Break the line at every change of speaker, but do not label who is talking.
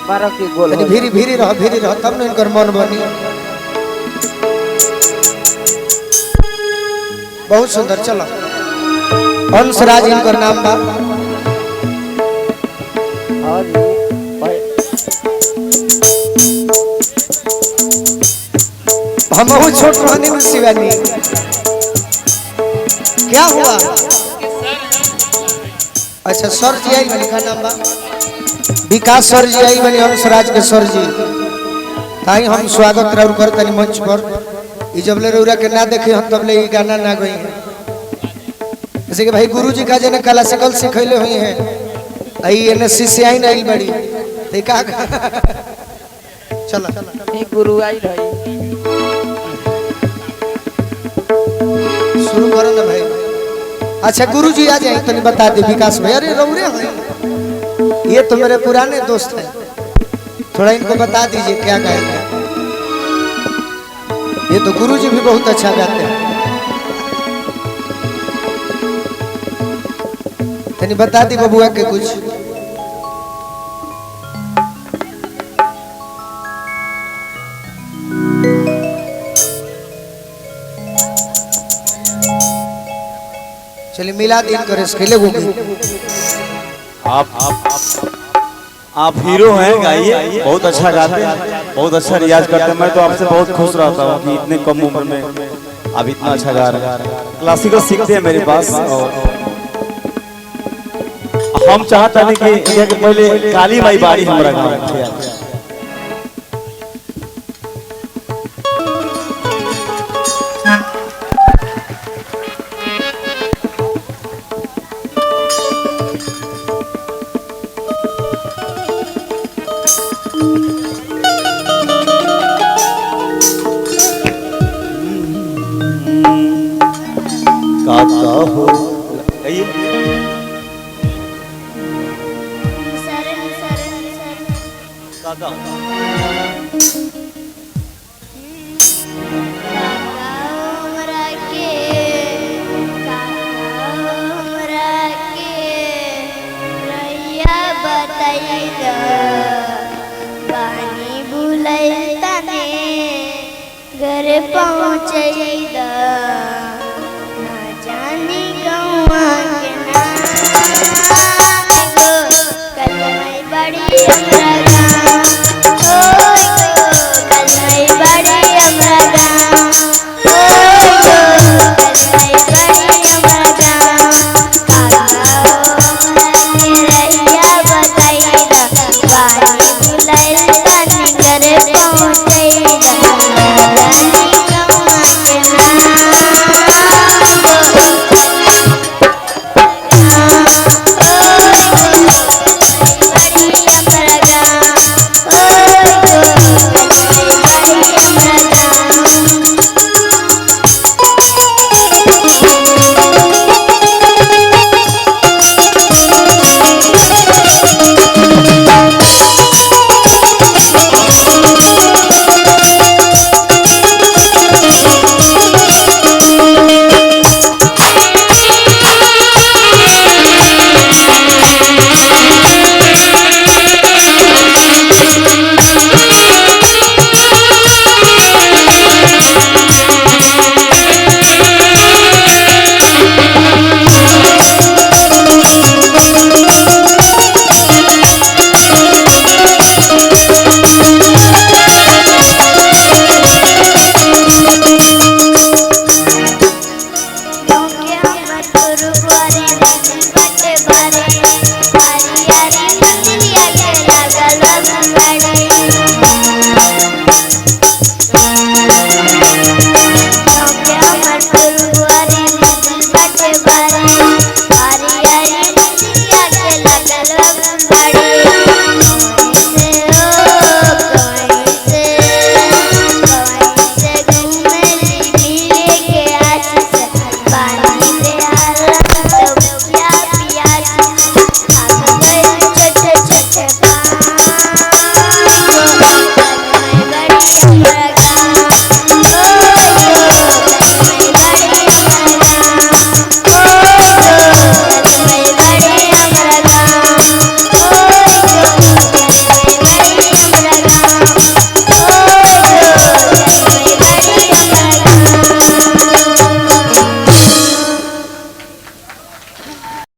12 की गोल
भीरी भीरी रह तब न इनकर मन बनी। बहुत सुंदर। चलो हंसराज इनकर नाम बा। हम बहुत छोट रहने में शिवानी क्या हुआ? अच्छा सर जी आई बनी का नाम बा विकास सर जी आई बनी हंसराज के सर जी। ताई हम स्वागत रौर कर तनी मंच पर। ई जबले रौरा के ना देखे हम तबले ई गाना ना गई है। जैसे कि भाई गुरुजी का जने क्लासिकल सिखैले हुई हैं। आई एनएससी से आई नहीं बड़ी ते का चला
ई गुरु आई रही।
शुरू करो ना भाई। अच्छा गुरुजी आ जाए तो नहीं बता दे विकास भाई। अरे रौरे हैं ये तो मेरे पुराने दोस्त हैं। थोड़ा इनको बता दीजिए क्या गाएंगे। ये तो गुरुजी भी बहुत अच्छा गाते हैं। तनी बता दी बबुआ के कुछ। चलिए मिला दिन करे खेले वो
आप हीरो हैं, गाइए। बहुत अच्छा गाते हैं, बहुत अच्छा रियाज करते हैं। मैं तो आपसे बहुत खुश रहता हूँ कि इतने कम उम्र में आप इतना अच्छा गा रहे हैं। क्लासिकल सीखते हैं मेरे पास। और हम चाहते हैं कि इंडिया के पहले काली माई बाड़ी हमारा गाँव काका हो काका
पानी बुलाई तने घर पहुँचे जानी गौआ के नाम गो कल मैं बड़ी